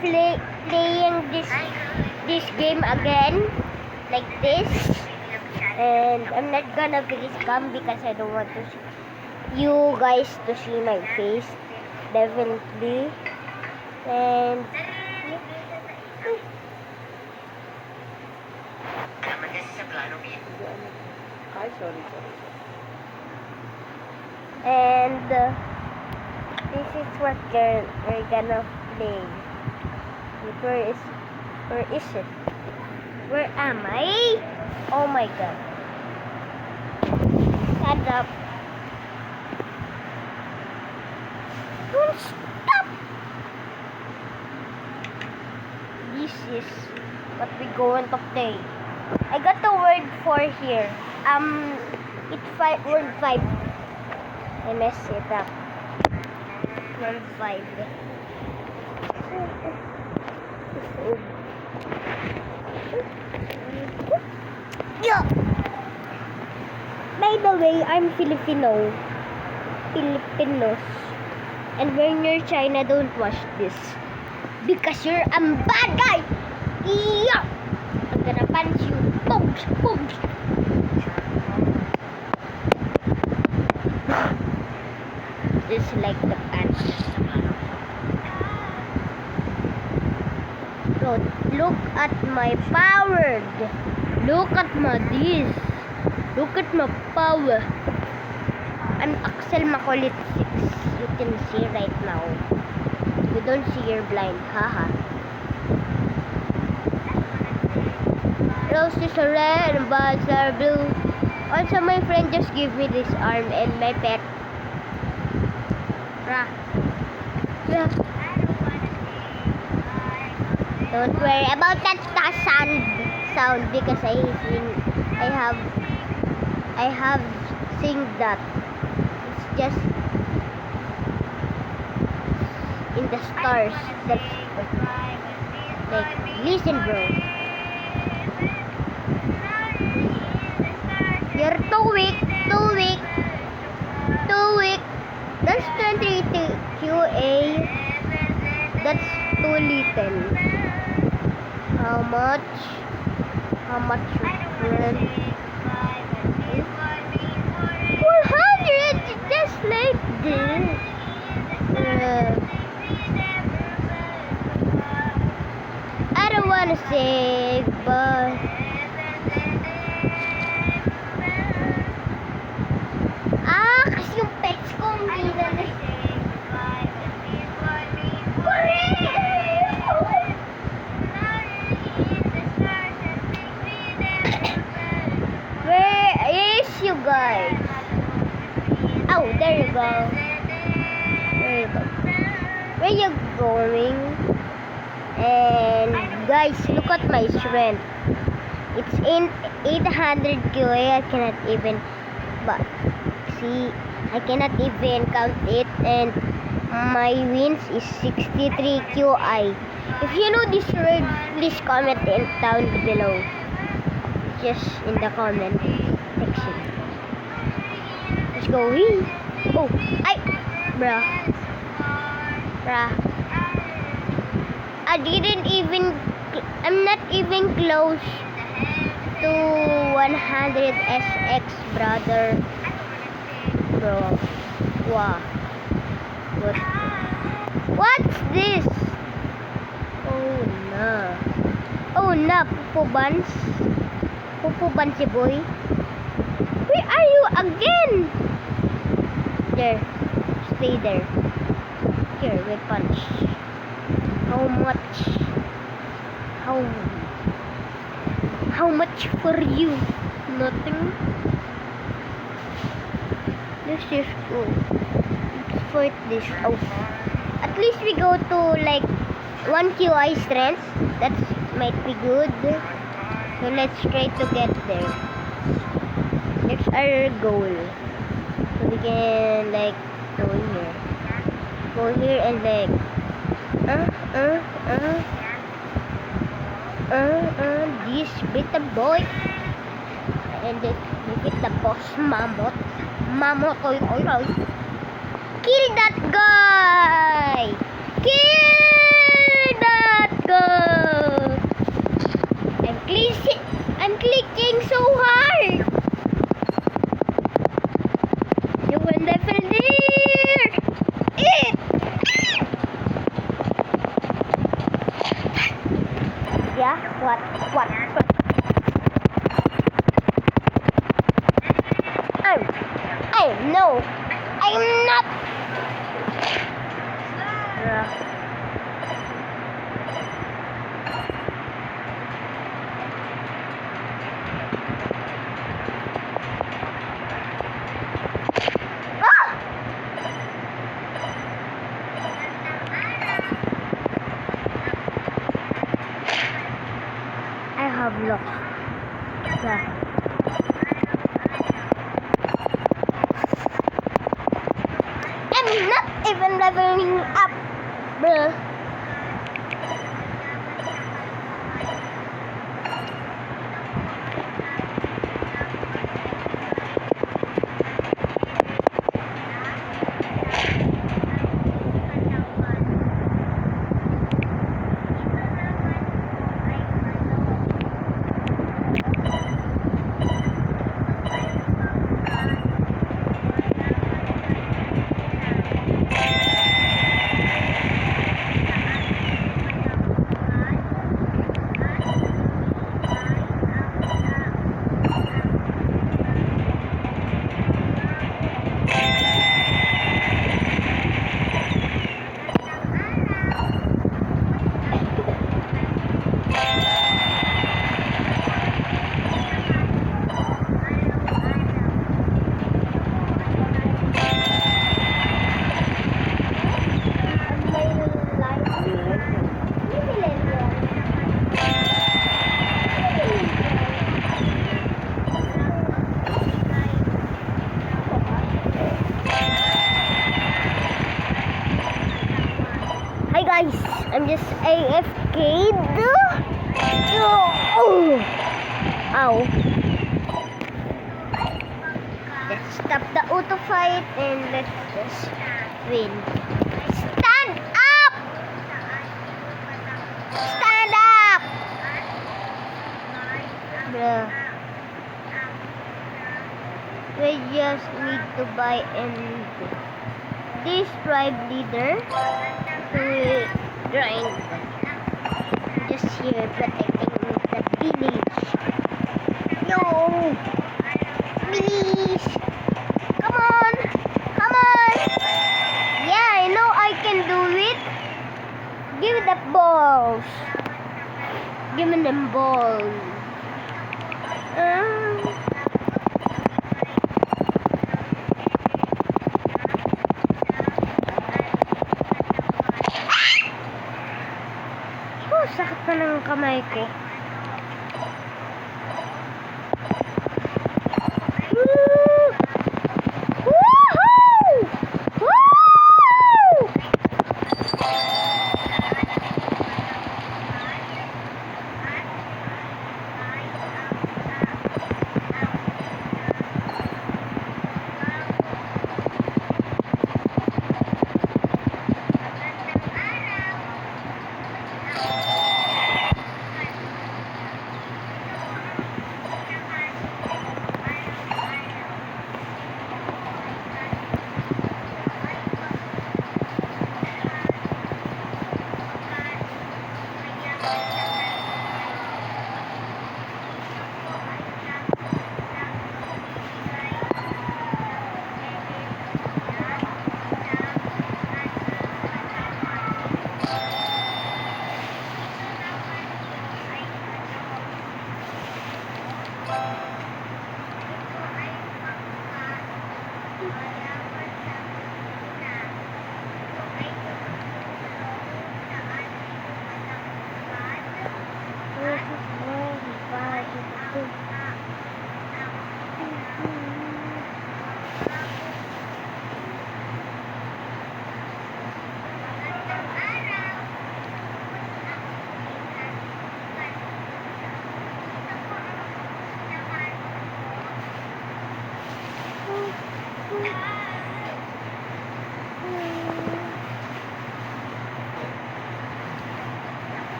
playing this game again, like this, and I'm not gonna face cam because I don't want to see you guys to see my face, definitely. And and this is what we're gonna play. Where is it? Where am I? Oh my god. Stand up. Don't stop. This is what we going to play. I got the word 4 here. It's word 5. I messed it up. Word 5. Yeah. By the way, I'm Filipinos. And when you're China, don't watch this. Because you're a bad guy. Yeah. I'm gonna punch you. Boom, boom. Just like the punch. So, look at my power. Look at my this. Look at my power. I'm Axel Makulit 6. You can see right now. You don't see, you're blind. Haha. Rose is red and buds are blue. Also, my friend just gave me this arm and my pet. Yeah. Don't worry about that sound because I have sing that. It's just in the stars. That's like listen, bro. You're too weak. That's 20 QA. That's too little. How much friend? 400, just like this. I don't wanna say, but kasi yung pets ko hindi na you guys. Oh, there you go. Where you going? And guys, look at my strength. It's in 800 QA. I cannot even, but see, I cannot even count it. And my wins is 63 QI. If you know this word, please comment it down below. Just in the comment section. Let's go. Oh, bruh. I'm not even close to 100 SX, brother. Bro. Wow. What's this? Oh no, Pupu Bansi boy. Where are you again? There. Stay there. Here, we punch. How much? How much for you? Nothing. Let's just go. Let's fight this. Oh. At least we go to like 1 QI strength. That might be good. So let's try to get there. That's our goal. So we can like go here. Go here and like this little boy. And then we get the boss mammoth. Kill that guy! Kill that! Yeah? What? What? No. I'm not. Ah! I have lost. Yeah. I'm not even leveling up, bruh. Hi guys, I'm just AFK'd. Oh. Ow. Let's stop the auto fight and let's just win. Stand up! Stand up! Bruh. We just need to buy this tribe leader to join just here protecting the village. No! Please! Come on! Come on! Yeah, I know I can do it. Give me the balls. Give me them balls. Sakit pa ng kamay ko. Woo! Woohoo! Woo!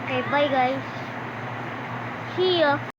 Okay, bye guys. See ya.